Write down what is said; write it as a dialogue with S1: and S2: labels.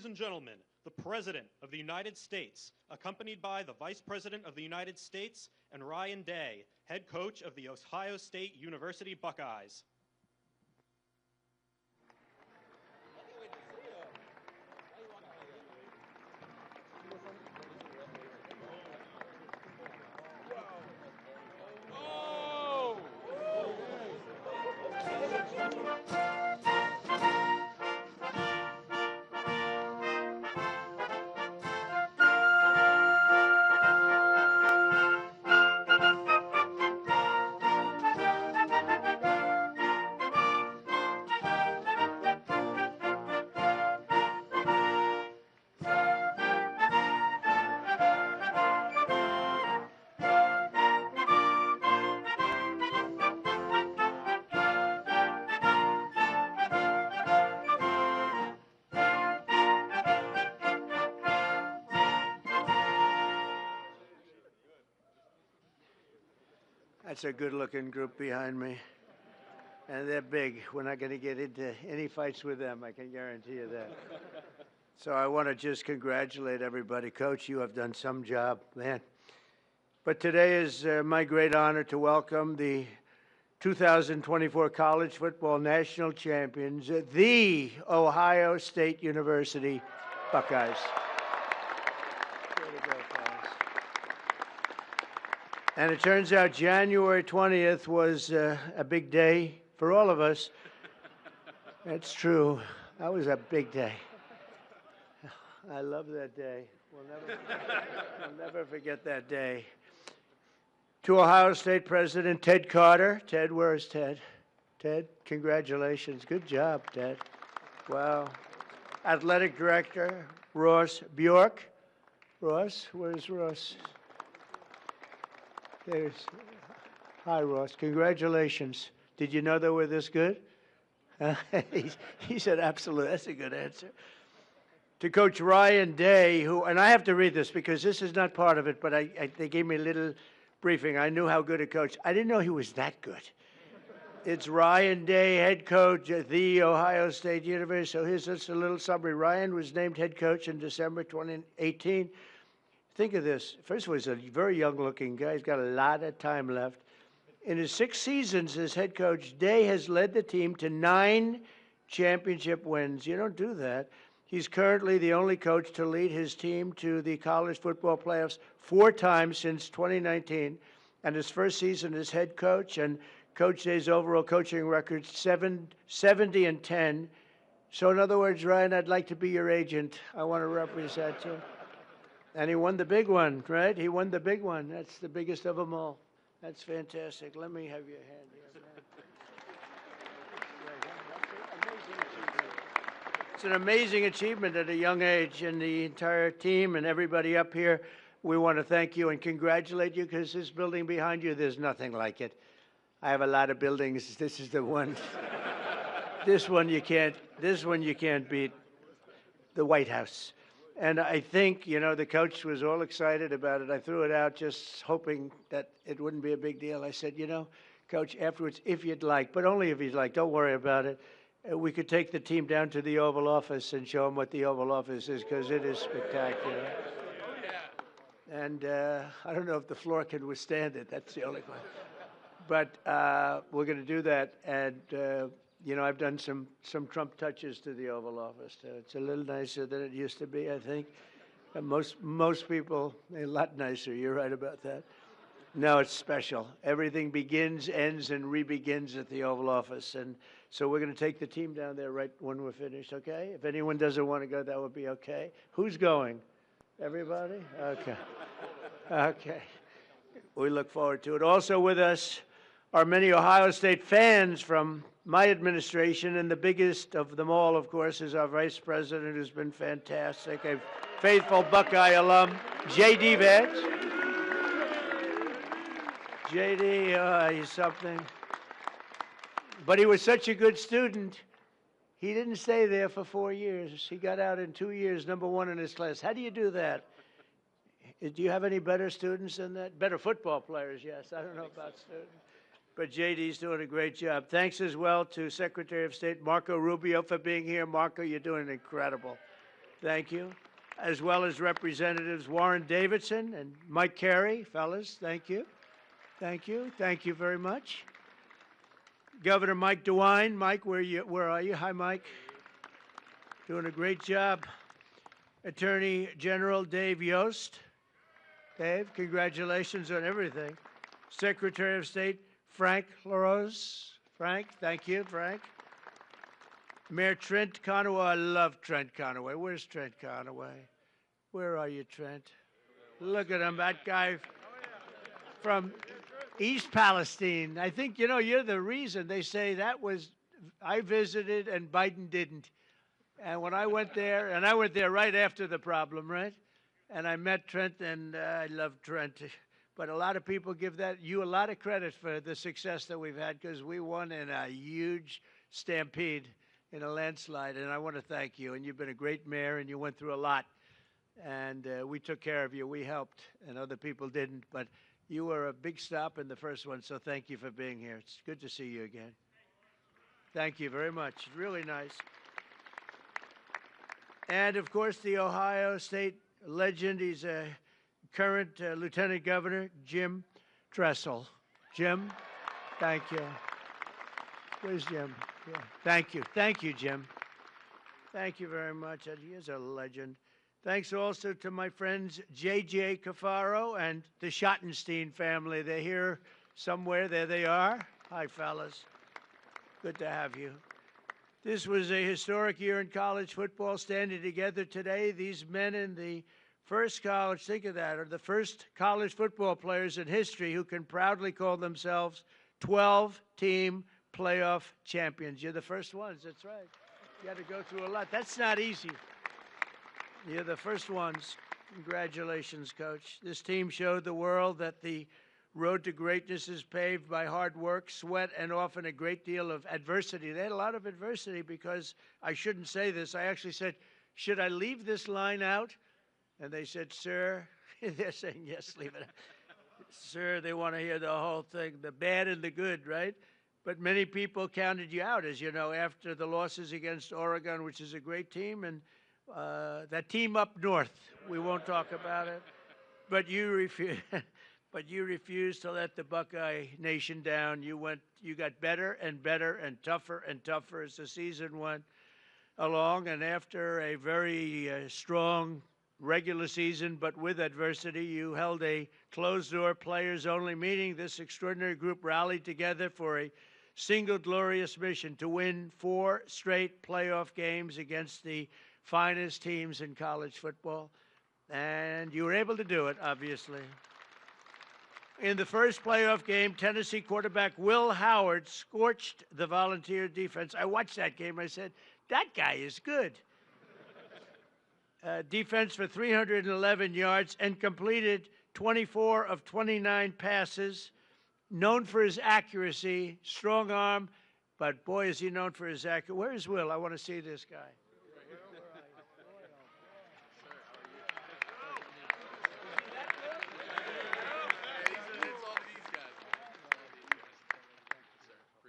S1: and gentlemen, the President of the United States, accompanied by the Vice President of the United States and Ryan Day, head coach of the Ohio State University Buckeyes.
S2: That's a good-looking group behind me. And they're big. We're not going to get into any fights with them, I can guarantee you that. So I want to just congratulate everybody. Coach, you have done some job, man. But today is my great honor to welcome the 2024 College Football National Champions, the Ohio State University Buckeyes. And it turns out January 20th was a big day for all of us. That's true. That was a big day. I love that day. We'll never forget that day. To Ohio State President Ted Carter. Ted, where is Ted? Ted, congratulations. Good job, Ted. Wow. Athletic Director Ross Bjork. Ross, where's Ross? Hi, Ross. Congratulations. Did you know they were this good? He said, absolutely. That's a good answer. To Coach Ryan Day, who, and I have to read this because this is not part of it, but they gave me a little briefing. I knew how good a coach. I didn't know he was that good. It's Ryan Day, head coach at the Ohio State University. So here's just a little summary. Ryan was named head coach in December 2018. Think of this. First of all, he's a very young-looking guy. He's got a lot of time left. In his 6 seasons as head coach, Day has led the team to 9 championship wins. You don't do that. He's currently the only coach to lead his team to the college football playoffs 4 times since 2019. And his first season as head coach, and Coach Day's overall coaching record, 70-10. So in other words, Ryan, I'd like to be your agent. I want to represent you. And he won the big one, right? He won the big one. That's the biggest of them all. That's fantastic. Let me have your hand here, man. It's an amazing achievement at a young age, and the entire team and everybody up here, we want to thank you and congratulate you, because this building behind you, there's nothing like it. I have a lot of buildings. This is the one. This one you can't beat. The White House. And I think, you know, the coach was all excited about it. I threw it out just hoping that it wouldn't be a big deal. I said, you know, Coach, afterwards, if you'd like, but only if you'd like, don't worry about it. We could take the team down to the Oval Office and show them what the Oval Office is, because it is spectacular. And I don't know if the floor can withstand it. That's the only one. But we're going to do that. And you know, I've done some Trump touches to the Oval Office. It's a little nicer than it used to be, I think. And most people, a lot nicer. You're right about that. No, it's special. Everything begins, ends, and re-begins at the Oval Office. And so we're going to take the team down there right when we're finished, okay? If anyone doesn't want to go, that would be okay. Who's going? Everybody? Okay. Okay. We look forward to it. Also with us are many Ohio State fans from my administration, and the biggest of them all, of course, is our Vice President, who's been fantastic, a faithful Buckeye alum, J.D. Vance. J.D., he's something. But he was such a good student, he didn't stay there for 4 years. He got out in 2 years, #1 in his class. How do you do that? Do you have any better students than that? Better football players, yes. I don't know about students. But JD's doing a great job. Thanks as well to Secretary of State Marco Rubio for being here. Marco, you're doing incredible. Thank you. As well as Representatives Warren Davidson and Mike Carey. Fellas, thank you. Thank you. Thank you very much. Governor Mike DeWine. Mike, where are you? Hi, Mike. Doing a great job. Attorney General Dave Yost. Dave, congratulations on everything. Secretary of State Frank LaRose. Frank, thank you, Frank. Mayor Trent Conaway. I love Trent Conaway. Where's Trent Conaway? Where are you, Trent? Look at him, that guy from East Palestine. I think, you're the reason they say that was, I visited and Biden didn't. And when I went there, and I went there right after the problem, right? And I met Trent, and I love Trent. But a lot of people give you a lot of credit for the success that we've had, because we won in a huge stampede, in a landslide, and I want to thank you. And you've been a great mayor, and you went through a lot. And we took care of you. We helped, and other people didn't. But you were a big stop in the first one, so thank you for being here. It's good to see you again. Thank you very much. Really nice. And, of course, the Ohio State legend. He's a current Lieutenant Governor, Jim Tressel. Jim, thank you. Where's Jim? Yeah. Thank you. Thank you, Jim. Thank you very much. He is a legend. Thanks also to my friends J.J. Cafaro and the Schottenstein family. They're here somewhere. There they are. Hi, fellas. Good to have you. This was a historic year in college football, standing together today. These men in the first college, think of that, are the first college football players in history who can proudly call themselves 12-team playoff champions. You're the first ones, that's right. You got to go through a lot. That's not easy. You're the first ones. Congratulations, Coach. This team showed the world that the road to greatness is paved by hard work, sweat, and often a great deal of adversity. They had a lot of adversity, because I shouldn't say this. I actually said, should I leave this line out? And they said, sir, they're saying, yes, leave it out. Sir, they want to hear the whole thing, the bad and the good, right? But many people counted you out, as you know, after the losses against Oregon, which is a great team, and that team up north. We won't talk about it. But you refused to let the Buckeye Nation down. You got better and better and tougher as the season went along. And after a very strong regular season, but with adversity, you held a closed-door, players-only meeting. This extraordinary group rallied together for a single glorious mission: to win 4 straight playoff games against the finest teams in college football. And you were able to do it, obviously. In the first playoff game, Tennessee quarterback Will Howard scorched the Volunteer defense. I watched that game. I said, that guy is good. Defense for 311 yards and completed 24 of 29 passes. Known for his accuracy, strong arm, but boy, is he known for his accuracy. Where is Will? I want to see this guy.